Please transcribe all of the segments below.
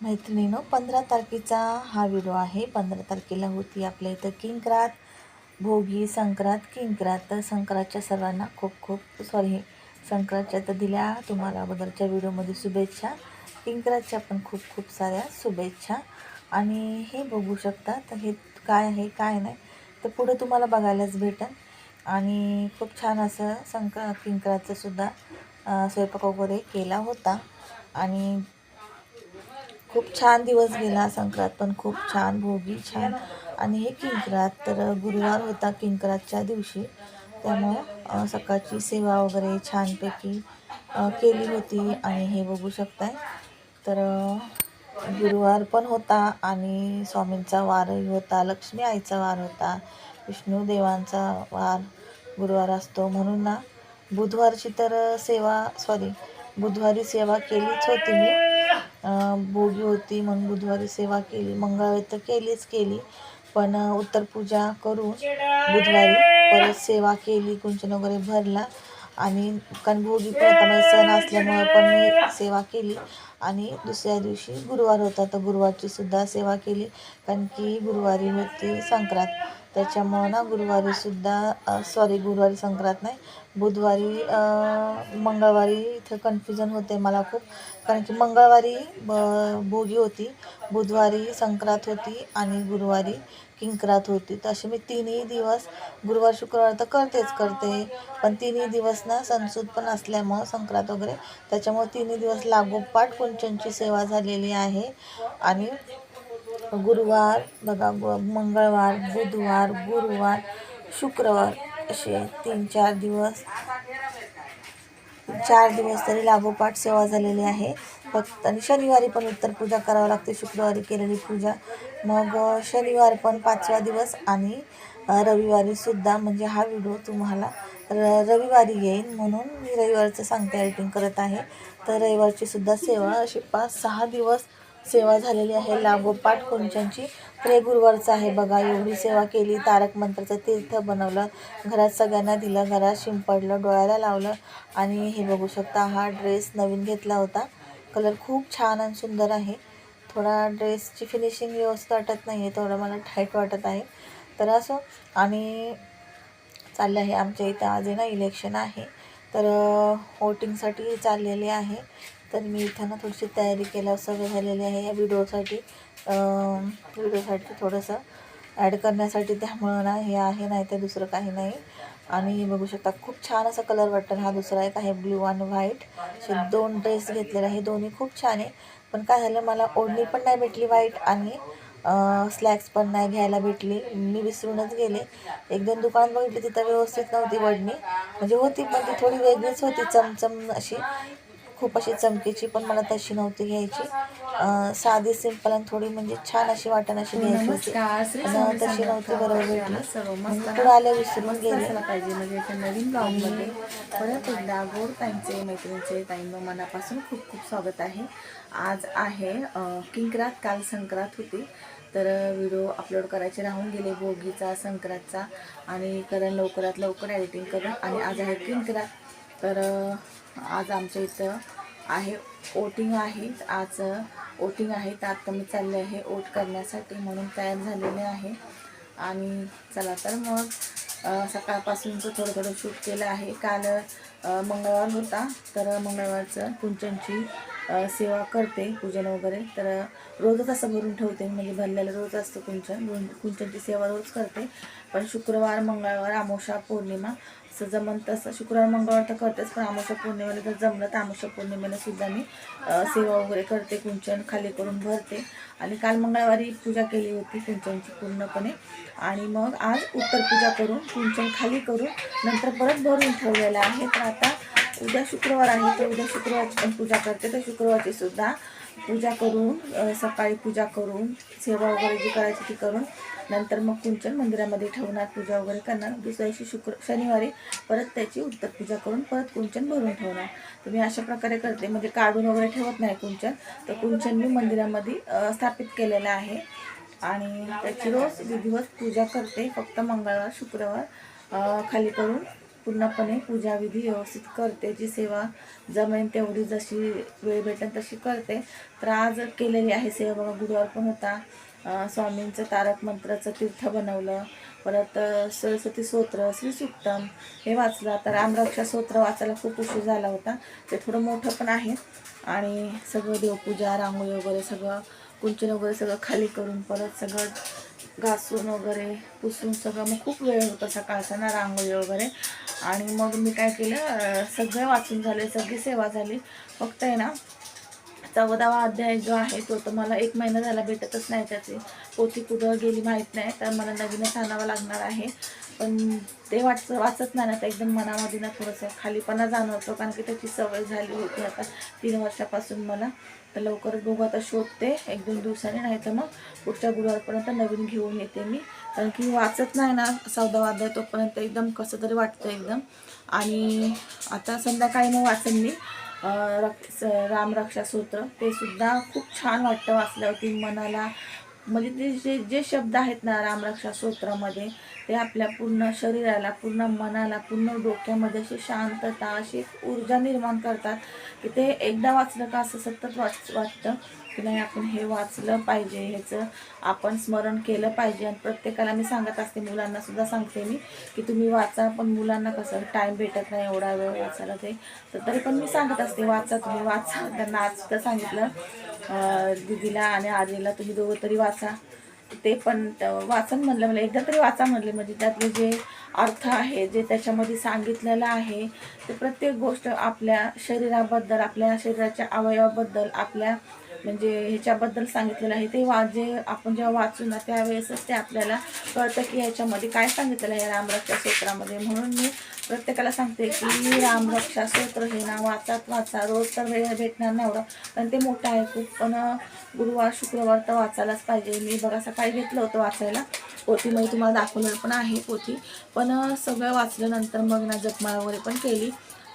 मैत्रिणींनो, 15 तारखेचा हा व्हिडिओ आहे. 15 तारखेला होती आपल्या इथं किंक्रात, भोगी, संक्रांत, किंक्रात. तर संक्रांतच्या सर्वांना खूप खूप संक्रांतच्या तर दिल्या तुम्हाला अगोदरच्या व्हिडिओमध्ये शुभेच्छा. किंक्रातच्या पण खूप खूप साऱ्या शुभेच्छा. आणि हे बघू शकता, तर हे काय आहे काय नाही तर पुढे तुम्हाला बघायलाच भेटेल. आणि खूप छान असं किंक्रातचं सुद्धा स्वयंपाक वगैरे केला होता. आणि खूप छान दिवस गेला. संक्रांत पण खूप छान, भोगी छान, आणि हे किंक्रात तर गुरुवार होता किंक्रातच्या दिवशी. त्यामुळं सकाळची सेवा वगैरे छानपैकी केली होती. आणि हे बघू शकताय, तर गुरुवार पण होता आणि स्वामींचा वारही होता, लक्ष्मी आईचा वार होता, विष्णुदेवांचा वार गुरुवार असतो. म्हणून ना बुधवारची तर बुधवारी सेवा केलीच होती मी. भोगी होती म्हणून बुधवारी सेवा केली. मंगळवारी तर केली, पण उत्तर पूजा करून बुधवारी परत सेवा केली, कुंचन वगैरे भरला. आणि कारण भोगी पण होता, म्हणजे सण असल्यामुळे पण मी सेवा केली. आणि दुसऱ्या दिवशी गुरुवार होता तर गुरुवारची सुद्धा सेवा केली, कारण की गुरुवारी होती संक्रांत. त्याच्यामुळं ना गुरुवारी संक्रांत नाही, बुधवारी मंगळवारी इथं कन्फ्युजन होते मला खूप. कारण की मंगळवारी भोगी होती, बुधवारी संक्रांत होती आणि गुरुवारी किंक्रात होती. तर असे मी तिन्ही दिवस, गुरुवार शुक्रवार तर करते, पण तिन्ही दिवस ना सणसूद पण असल्यामुळं संक्रांत वगैरे, त्याच्यामुळे तिन्ही दिवस लागोपाठ कुंचनची सेवा झालेली आहे. आणि गुरुवार बघा, मंगळवार, बुधवार, गुरुवार, शुक्रवार असे 4 दिवस तरी लागोपाठ सेवा झालेली आहे. फक्त आणि शनिवारी पण उत्तर पूजा करावी लागते, शुक्रवारी केलेली पूजा. मग शनिवार पण 5वा दिवस, आणि रविवारी सुद्धा, म्हणजे हा व्हिडिओ तुम्हाला रविवारी येईल म्हणून मी रविवारचं सांगते, एडिटिंग करत आहे. तर रविवारची सुद्धा सेवा अशी 5-6 दिवस सेवा झालेली आहे लागोपाठ कुंचनची. तर हे गुरुवारचं आहे बघा, एवढी सेवा केली, तारक मंत्राचं तीर्थ बनवलं, घरात सगळ्यांना दिलं, घरात शिंपडलं, डोळ्याला लावलं. आणि हे बघू शकता, हा ड्रेस नवीन घेतला होता, कलर खूप छान आणि सुंदर आहे. थोडा ड्रेसची फिनिशिंग व्यवस्थित वाटत नाही आहे, थोडं मला टाईट वाटत आहे. तर असं, आणि चाललं आहे आमच्या इथं आज आहे ना इलेक्शन आहे, तर वोटिंगसाठी चाललेले आहे. तर मी इथं ना थोडीशी तयारी केल्या सगळं झालेली आहे या व्हिडिओसाठी थोडंसं ॲड करण्यासाठी. त्यामुळं ना हे आहे, नाही तर दुसरं काही नाही. आणि बघू शकता, खूप छान असा कलर वाटतं. हा दुसरा एक आहे ब्ल्यू आणि व्हाईट, असे 2 ड्रेस घेतलेले आहे, दोन्ही खूप छान आहे. पण काय झालं, मला ओढणी पण नाही भेटली व्हाईट, आणि स्लॅक्स पण नाही घ्यायला भेटली, मी विसरूनच गेले. 1-2 दुकानात बघितली, तिथं व्यवस्थित नव्हती ओढणी, म्हणजे होती पण ती थोडी वेगळीच होती, चमचम अशी, खूप अशी चमकीची, पण मला तशी नव्हती घ्यायची. साधी सिंपल आणि थोडी म्हणजे छान अशी वाटण अशी घ्यायची होती, पण तशी नव्हती बरोबर भेटली. पुढे आल्या विसरून गेले. पाहिजे म्हणजे एका नवीन ब्लॉगमध्ये परत एकदा गोड ताईंचे, मैत्रिणींचे, ताईंनो मनापासून खूप खूप स्वागत आहे. आज आहे किंक्रात, काल संक्रांत होती, तर व्हिडिओ अपलोड करायचे राहून गेले भोगीचा, संक्रांतचा, आणि कारण लवकरात लवकर एडिटिंग करून. आणि आज आहे किंक्रात, तर आज आमच्या इथं आहे वोटिंग आहे. आज वोटिंग आहे, तर आता मी चालले आहे वोट करण्यासाठी, म्हणून तयार झालेले आहे. आणि चला तर मग सकाळपासूनचं थोडं शूट केलं आहे. काल मंगळवार होता, तर मंगळवारचं कुंचनची सेवा करते, पूजन वगैरे, तर रोजच असं भरून ठेवते, म्हणजे भरलेलं रोज असतं कुंचनची सेवा रोज करते. पण शुक्रवार, मंगळवार, अमावस्या, पौर्णिमा असं जमन तसं, शुक्रवार मंगळवार तर करतेच, पण अमावस्या पौर्णिमेला जर जमलं तर अमावस्या पौर्णिमेला सुद्धा मी सेवा वगैरे करते, कुंचन खाली करून भरते. आणि काल मंगळवारी पूजा केली होती कुंचनची पूर्णपणे, आणि मग आज उत्तर पूजा करून कुंचन खाली करून नंतर परत भरून ठेवलेलं आहे. तर आता उद्या शुक्रवार आहे, तर उद्या शुक्रवारची पण पूजा करते, तर शुक्रवारची सुद्धा पूजा करून, सकाळी पूजा करून, सेवा वगैरे जी करायची ती करून, नंतर मग कुंचन मंदिरामध्ये ठेवणार, पूजा वगैरे करणार. दुसऱ्या दिवशी शनिवारी परत त्याची उत्तर पूजा करून परत कुंचन भरून ठेवणार. तर मी अशा प्रकारे करते, म्हणजे काढून वगैरे ठेवत नाही कुंचन. तर कुंचन मी मंदिरामध्ये स्थापित केलेलं आहे, आणि त्याची रोज विधिवत पूजा करते. फक्त मंगळवार, शुक्रवार खाली करून पूर्णपणे पूजाविधी व्यवस्थित करते, जी सेवा जमेन तेवढी जशी वेळ भेटेल तशी करते. तर आज केलेली आहे सेवा बघा. गुरुवार पण होता. स्वामींचं तारक मंत्राचं तीर्थ बनवलं, परत सरस्वती स्तोत्र, श्रीसूक्तम हे वाचलं. आता रामरक्षा स्तोत्र वाचायला खूप उशीर झाला होता, ते थोडं मोठं पण आहे. आणि सगळं देवपूजा, रांगोळी वगैरे सगळं कुंचन वगैरे सगळं खाली करून परत सगळं घासून वगैरे पुसून सगळं, मग खूप वेळ होता सकाळचा ना रांगोळी वगैरे. आणि मग मी काय केलं, सगळं वाचून झाले, सगळी सेवा झाली. फक्त आहे ना 14वा अध्याय जो आहे तो तर मला 1 महिना झाला भेटतच नाही. त्याची पोथी कुठं गेली माहीत नाही, तर मला नवीनच आणावं लागणार आहे. पण ते वाचत नाही ना, तर एकदम मनामध्ये ना थोडंसं खालीपणा जाणवतो, कारण की त्याची सवय झाली होती आता 3 वर्षापासून मला. तर लवकरच बघू आता, शोधते 1-2 दिवसांनी, नाही तर मग पुढच्या गुरुवारपर्यंत नवीन घेऊन येते मी. कारण की वाचत नाही ना 14वा अध्याय तोपर्यंत एकदम कसं तरी वाटतं एकदम. आणि आता संध्याकाळी मग वाचन मी रामरक्षा स्तोत्र, ते सुद्धा खूप छान वाटतं वाचल्यावरती मनाला. म्हणजे ते जे शब्द आहेत ना रामरक्षा स्तोत्रामध्ये, ते आपल्या पूर्ण शरीराला, पूर्ण मनाला, पूर्ण डोक्यामध्ये अशी शांतता, अशी एक ऊर्जा निर्माण करतात की ते एकदा वाचलं का असं सतत वाटतं की नाही आपण हे वाचलं पाहिजे, ह्याचं आपण स्मरण केलं पाहिजे. आणि प्रत्येकाला मी सांगत असते, मुलांना सुद्धा सांगते मी की तुम्ही वाचा. पण मुलांना कसं टाईम भेटत नाही एवढा वेळ वाचायला, ते तर तरी पण मी सांगत असते वाचा, तुम्ही वाचा. त्यांना आज सुद्धा सांगितलं दीदीला आणि आजीला, तुम्ही दोघं तरी वाचा. ते पण वाचन म्हणलं, मला एकदा तरी वाचा म्हणले. म्हणजे त्यातले जे अर्थ आहे, जे त्याच्यामध्ये सांगितलेलं आहे, ते प्रत्येक गोष्ट आपल्या शरीराबद्दल, आपल्या शरीराच्या अवयवाबद्दल, आपल्या म्हणजे ह्याच्याबद्दल सांगितलेलं आहे. ते जे आपण जेव्हा वाचू ना त्यावेळेसच ते आपल्याला कळतं की ह्याच्यामध्ये काय सांगितलेलं आहे रामरक्षा स्तोत्रामध्ये. म्हणून मी प्रत्येकाला सांगते की रामरक्षा स्तोत्र हे ना वाचा. रोज तर वेळ भेटणार नाही एवढं, पण ते मोठं आहे खूप. पण गुरुवार शुक्रवार तर वाचायलाच पाहिजे. मी बघा सकाळी घेतलं होतं वाचायला पोथी, मग तुम्हाला दाखवलं पण आहे पोथी. पण सगळं वाचल्यानंतर मग ना जपमाळ वगैरे पण केली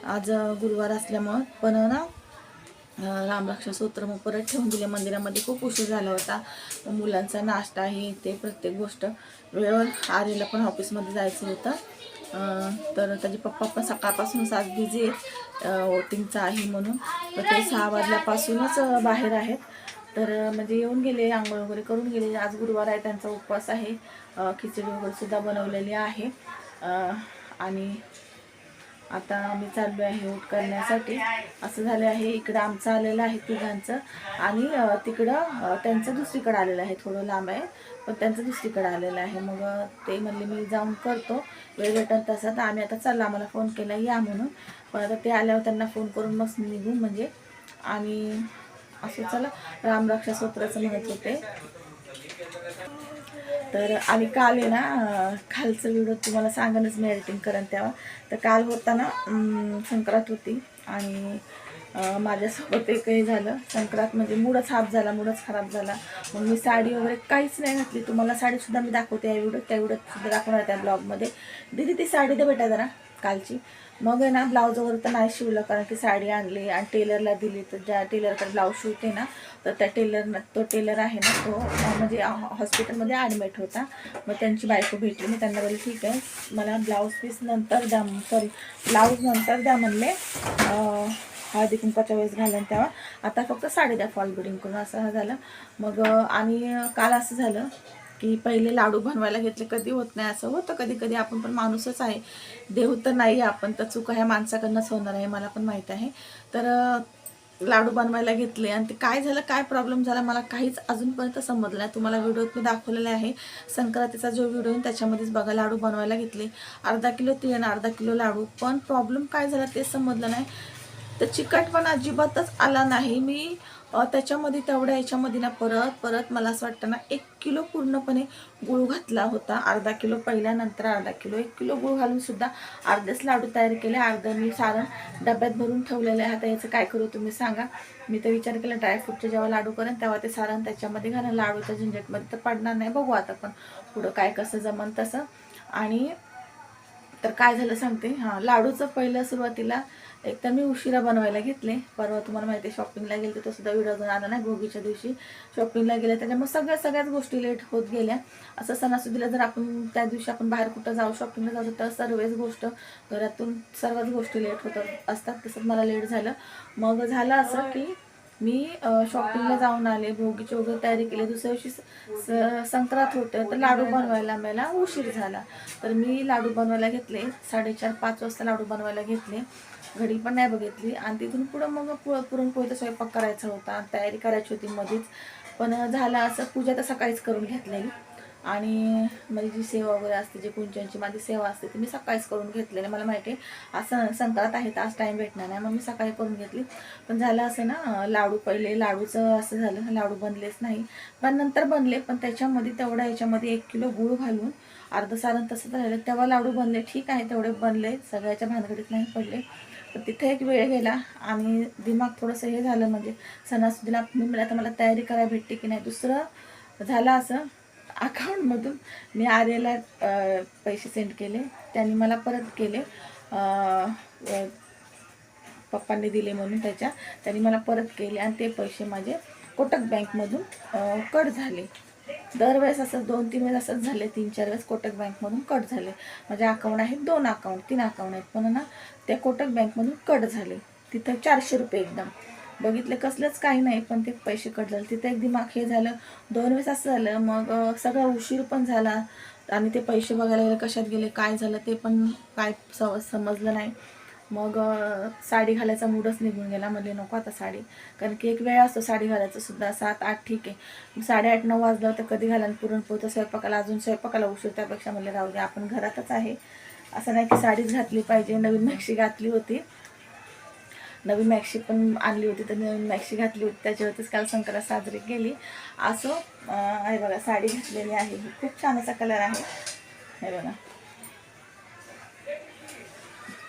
आज गुरुवार असल्यामुळं. पण ना रामरक्षा स्तोत्र मग परत ठेवून दिले मंदिरामध्ये, खूप उशीर झाला होता. मुलांचा नाश्ता आहे ते प्रत्येक गोष्ट वेळेवर. आर्यला पण ऑफिसमध्ये जायचं होतं, तर त्याचे पप्पा पण सकाळपासूनच आज बिझी आहेत, वोटिंगचं आहे म्हणून. तर ते 6 वाजल्यापासूनच बाहेर आहेत. तर म्हणजे येऊन गेले, आंघोळ वगैरे करून गेले. आज गुरुवार आहे, त्यांचा उपवास आहे. खिचडी वगैरे सुद्धा बनवलेली आहे. आणि आता आम्ही चाललो आहे ऊट करण्यासाठी. असं झालं आहे, इकडं आमचं आलेलं आहे तिघांचं, आणि तिकडं त्यांचं दुसरीकडं आलेलं आहे, थोडं लांब आहे पण त्यांचं दुसरीकडं आलेलं आहे. मग ते म्हणले मी जाऊन करतो, वेळ भेटेल तसं. तर आम्ही आता चाललो, आम्हाला फोन केला या म्हणून. पण आता ते आल्यावर त्यांना फोन करून मग निघू म्हणजे. आणि असं चला रामरक्षा स्तोत्राचं म्हणत होते. तर आणि काल आहे ना कालचं व्हिडिओ तुम्हाला सांगणच मी एडिटिंग करेन तेव्हा. तर काल होता ना संक्रांत होती, आणि माझ्यासोबत एकही झालं. संक्रांत म्हणजे मूडच हाफ झाला, मूडच खराब झाला. मग मी साडी वगैरे काहीच नाही घातली. तुम्हाला साडीसुद्धा मी दाखवते या व्हिडिओ, त्या व्हिडिओत सुद्धा दाखवणार त्या ब्लॉगमध्ये. दीदी ती साडी दे बेटा जरा कालची. मग आहे ना ब्लाऊज वगैरे तर नाही शिवलं, कारण की साडी आणली आणि टेलरला दिली. तर ज्या टेलरकडे ब्लाऊज शिवते ना, तर त्या तो टेलर आहे ना तो म्हणजे हॉस्पिटलमध्ये ॲडमिट होता. मग त्यांची बायको भेटली. मी त्यांना बोलले ठीक आहे, मला ब्लाऊज पीस नंतर द्या, ब्लाऊज नंतर द्या म्हणले, हळदी कुंकाच्या वेळेस घालून तेव्हा. आता फक्त साडी द्या फॉल बिडिंग करून, असं झालं. मग आणि काल असं झालं की पहिले लाडू बनवायला घेतले, कधी होत नाही, असं होतं कधी कधी. आपण पण माणूसच आहे, देव तर नाही आपण, तर चुका ह्या माणसाकडनंच होणार आहे, मला पण माहीत आहे. तर लाडू बनवायला घेतले, आणि ते काय झालं, काय प्रॉब्लेम झाला मला काहीच अजूनपर्यंत समजलं नाही. तुम्हाला व्हिडिओत मी दाखवलेला आहे संक्रांतीचा जो व्हिडिओ आहे त्याच्यामध्येच बघा. लाडू बनवायला घेतले, अर्धा किलो तीळ आणि अर्धा किलो लाडू. पण प्रॉब्लेम काय झाला ते समजलं नाही. तर चिकटपणा अजिबातच आला नाही. मी त्याच्यामध्ये तेवढ्या याच्यामध्ये ना परत मला असं वाटतं ना 1 किलो पूर्णपणे गूळ घातला होता. अर्धा किलो पहिल्या, नंतर अर्धा किलो, 1 किलो गूळ घालून सुद्धा अर्धेच लाडू तयार केले. अर्धं मी सारण डब्यात भरून ठेवलेलं आहे. आता याचं काय करू तुम्ही सांगा. मी तर विचार केला ड्रायफ्रूटचे जेव्हा लाडू करेन तेव्हा ते सारण त्याच्यामध्ये घालून, लाडूच्या झंझटमध्ये तर पडणार नाही. बघू आता पण पुढं काय कसं जमन तसं. आणि तर काय झालं सांगते. लाडूचं पहिलं सुरुवातीला एक तर मी उशिरा बनवायला घेतले. परवा तुम्हाला माहिती आहे शॉपिंगला गेले तो सुद्धा व्हिडिओ घेऊन आला नाही. भोगीच्या दिवशी शॉपिंगला गेले त्याच्यामुळे सगळ्याच गोष्टी लेट होत गेल्या. असं सणासुदीला जर आपण त्या दिवशी आपण बाहेर कुठं जाऊ शॉपिंगला जाऊ तर घरातून सर्वच गोष्टी लेट होत असतात. तसंच मला लेट झालं. मग झालं असं की मी शॉपिंगला जाऊन आले, भोगीची वगैरे तयारी केली. दुसऱ्या दिवशी संक्रांत होतं तर लाडू बनवायला मला उशीर झाला. तर मी लाडू बनवायला घेतले 4:30-5 वाजता लाडू बनवायला घेतले. घडी पण नाही बघितली आणि तिथून पुढं मग पुरणपोळीचा स्वयंपाक करायचा होता, तयारी करायची होती मध्येच. पण झालं असं, पूजा तर सकाळीच करून घेतलेली आणि माझी जी सेवा वगैरे असते, जी कुंचनची माझी सेवा असते ती मी सकाळीच करून घेतलेली. मला माहिती आहे आज संक्रांत आहे तर आज टाईम भेटणार नाही, मग मी सकाळी करून घेतली. पण झालं असं ना, लाडूचं असं झालं, लाडू बनलेच नाही. पण नंतर बनले, पण त्याच्यामध्ये याच्यामध्ये 1 किलो गूळ घालून अर्धं सारण तसंच राहिलं. तेव्हा लाडू बनले, ठीक आहे तेवढे बनले, सगळ्याच्या भानगडीत नाही पडले. तर तिथे एक वेळ गेला आणि दिमाग थोडंसं हे झालं, म्हणजे सणासुदीला मी आता मला तयारी करायला भेटते की नाही. दुसरं झालं असं, अकाउंटमधून मी आर्याला पैसे सेंड केले, त्यांनी मला परत केले. पप्पांनी दिले म्हणून त्यांनी मला परत केले आणि ते पैसे माझे कोटक बँकमधून कट झाले. दरवेळेस असं 2-3 वेळेस असंच झाले, 3-4 वेळेस कोटक बँकमधून कट झाले. माझे अकाउंट आहेत 3 अकाउंट आहेत, पण ना त्या कोटक बँकमधून कट झाले. तिथं 400 रुपये एकदम बघितलं, कसलंच काही नाही, पण ते पैसे कट झाले. तिथं एक दिमाग हे झालं. 2 वेळेस असं झालं. मग सगळा उशीर पण झाला आणि ते पैसे बघायला गेले कशात गेले, काय झालं ते पण काय समजलं नाही. मग साडी घालायचा मूडच निघून गेला. म्हणजे नको आता साडी, कारण की एक वेळ असतो साडी घालायचं सुद्धा. 7-8 ठीक आहे, 8:30-9 वाजलं तर कधी घाला. पुरणपोळीचा स्वयंपाकाला उशीर, त्यापेक्षा म्हणले राहू दे, आपण घरातच आहे. असं नाही की साडीच घातली पाहिजे. नवीन मॅक्सी घातली होती, नवीन मॅक्सी पण आणली होती, तर नवीन मॅक्सी घातली होती, त्याच्यावरतीच काल संक्रांत साजरी केली. असं आहे बघा, साडी घातलेली आहे. खूप छान असा कलर आहे, हे बघा,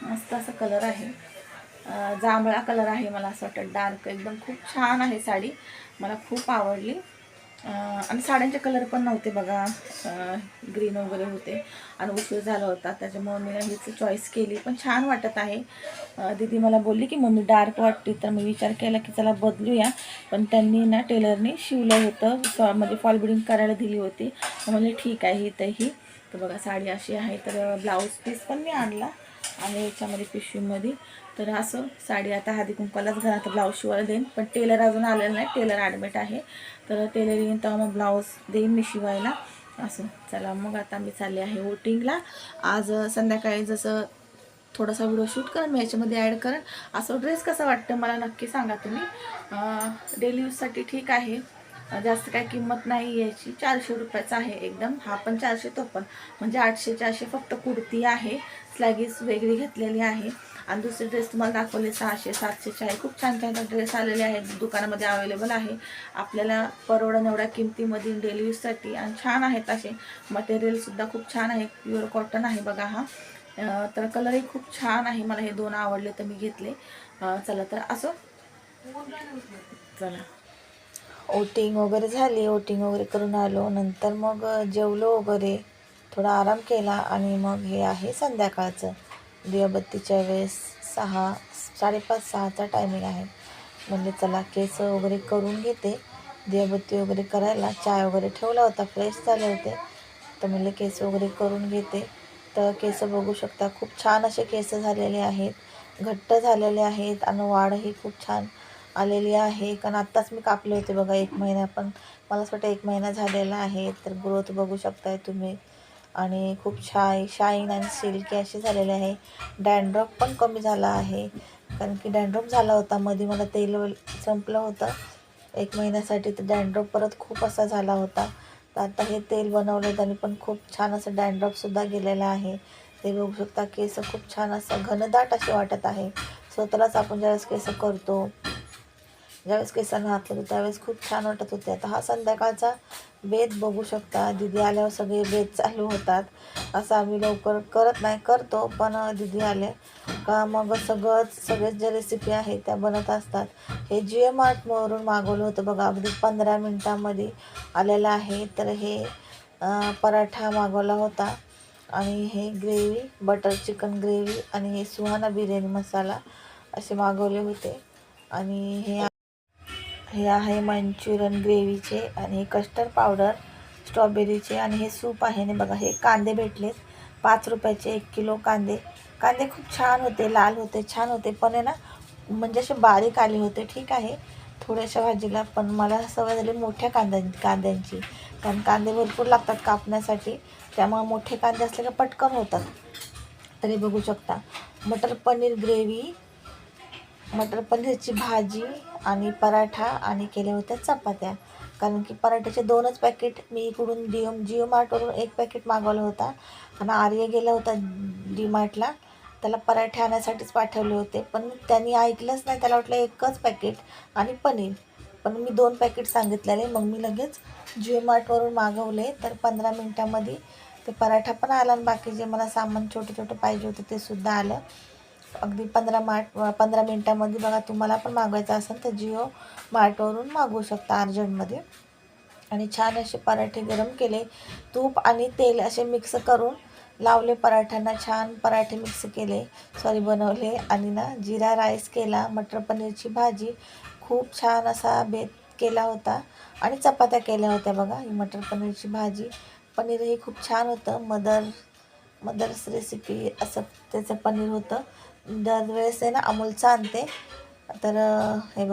मस्त असा कलर आहे. जांभळा कलर आहे, मला असं वाटतं डार्क एकदम. खूप छान आहे साडी, मला खूप आवडली. आणि साड्यांचे कलर पण नव्हते बघा, ग्रीन वगैरे होते आणि उशीर झाला होता, त्याच्यामुळे मी हीच चॉईस केली. पण छान वाटत आहे. दीदी मला बोलली की मम्मी डार्क वाटते, तर मी विचार केला की चला बदलूया. पण त्यांनी ना टेलरने शिवलं होतं, म्हणजे फॉल बिडिंग करायला दिली होती. म्हणजे ठीक आहे ही तर बघा साडी अशी आहे. तर ब्लाऊज पीस पण मी आणला आणि याच्यामध्ये पिशवीमध्ये. तर असं साडी आता हळदी कुंकवालाच घरात ब्लाऊज शिवायला देईन, पण टेलर अजून आलेला नाही, टेलर ॲडमिट आहे. तर टेलर येईन तेव्हा मग ब्लाऊज देईन मी शिवायला. असं चला, मग आता मी चालले आहे वोटिंगला. आज संध्याकाळी जसं थोडासा व्हिडिओ शूट करेन मी, याच्यामध्ये ॲड करेन. असं ड्रेस कसा वाटतं मला नक्की सांगा तुम्ही. डेली यूजसाठी ठीक आहे, जास्त काही किंमत नाही याची. 400 रुपयाचा आहे एकदम. हा पण 400, तो पण, म्हणजे 800चे असे फक्त कुर्ती आहे. स्लॅगीस वेगळी घेतलेली आहे. आणि दुसरे ड्रेस तुम्हाला दाखवले 600-700चे आहे. खूप छान छान ड्रेस आलेले आहेत, दुकानामध्ये अवेलेबल आहे. आपल्याला परवडण एवढ्या किमतीमध्ये डेली यूजसाठी, आणि छान आहेत असे. मटेरियलसुद्धा खूप छान आहे, प्युअर कॉटन आहे बघा हा. तर कलरही खूप छान आहे. मला हे 2 आवडले तर मी घेतले. चला तर असं, चला वोटिंग वगैरे झाली, वोटिंग वगैरे करून आलो. नंतर मग जेवलो वगैरे, थोडा आराम केला आणि मग हे आहे संध्याकाळचं दिवाबत्तीच्या वेळेस 5:30-6चा टायमिंग आहे. म्हणजे चला केस वगैरे करून घेते, दिवाबत्ती वगैरे करायला. चाय वगैरे ठेवला होता, फ्रेश झाले होते, तर म्हणले केस वगैरे करून घेते. तर केस बघू शकता, खूप छान असे केस झालेले आहेत, घट्ट झालेले आहेत आणि वाढही खूप छान आलेली आहे. कारण आत्ताच मी कापले होते बघा, 1 महिना, पण मला असं वाटतं 1 महिना झालेला आहे. तर ग्रोथ बघू शकताय तुम्ही, आणि खूप शाईन आणि सिल्की अशी झालेली आहे. डॅन्ड्रफ पण कमी झाला आहे, कारण की डॅन्ड्रफ झाला होता मध्ये, मला तेल संपलं होतं 1 महिन्यासाठी, तर डॅन्ड्रफ परत खूप असा झाला होता. तर आता हे तेल बनवलं त्याने पण खूप छान असं डॅन्ड्रफसुद्धा गेलेलं आहे. ते बघू शकता, केस खूप छान असं घनदाट असे वाटत आहे. स्वतःलाच आपण ज्यावेळेस केस करतो, ज्यावेळेस केसांना हात लावतो त्यावेळेस खूप छान वाटत होते. आता हा संध्याकाळचा बेत बघू शकता. दीदी आल्यावर सगळे बेत चालू होतात. असं आम्ही लवकर करत नाही, करतो, पण दीदी आले का मग सगळेच जे रेसिपी आहेत त्या बनत असतात. हे GM आर्टवरून मागवलं होतं बघा, अगदी 15 मिनटामध्ये आलेलं आहे. तर हे पराठा मागवला होता, आणि हे ग्रेव्ही, बटर चिकन ग्रेव्ही, आणि हे सुहाना बिर्याणी मसाला असे मागवले होते. आणि हे आहे मंचुरियन ग्रेव्हीचे आणि हे कस्टर्ड पावडर स्ट्रॉबेरीचे आणि हे सूप आहे ना बघा. हे कांदे भेटलेत 5 रुपयाचे 1 किलो कांदे. कांदे खूप छान होते, लाल होते, छान होते, पण आहे ना म्हणजे असे बारीक आले होते. ठीक आहे थोड्याशा भाजीला, पण मला सवय झाली मोठ्या कांद्यांची, कारण कांदे भरपूर लागतात कापण्यासाठी, त्यामुळे मोठे कांदे असले का पटकन होतात. तरी बघू शकता मटर पनीर ग्रेव्ही, मटर पनीरची भाजी आणि पराठा आणि केल्या होत्या चपात्या. कारण की पराठ्याचे 2च पॅकेट मी इकडून जिओ मार्टवरून 1 पॅकेट मागवला होता आणि आर्य गेला होता डीमार्टला, त्याला पराठे आणण्यासाठीच पाठवले होते, पण त्यांनी ऐकलंच नाही. त्याला वाटलं 1च पॅकेट आणि पनीर, पण मी 2 पॅकेट सांगितलेले. मग मी लगेच जिओ मार्टवरून मागवले, तर 15 मिनटामध्ये ते पराठा पण आला आणि बाकी जे मला सामान छोटं पाहिजे होतं ते सुद्धा आलं. अगदी 15 मिनटामध्ये. बघा तुम्हाला पण मागवायचं असेल तर जिओ मार्टवरून मागवू शकता अर्जंटमध्ये. आणि छान असे पराठे गरम केले, तूप आणि तेल असे मिक्स करून लावले पराठ्यांना, छान पराठे मिक्स केले, बनवले. आणि ना जिरा राईस केला, मटर पनीरची भाजी, खूप छान असा बेत केला होता आणि चपात्या केल्या होत्या बघा. ही मटर पनीरची भाजी, पनीरही खूप छान होतं. मदर्स रेसिपी असं त्याचं पनीर होतं. दरवेळेस आहे ना अमूलचं आणते. तर हे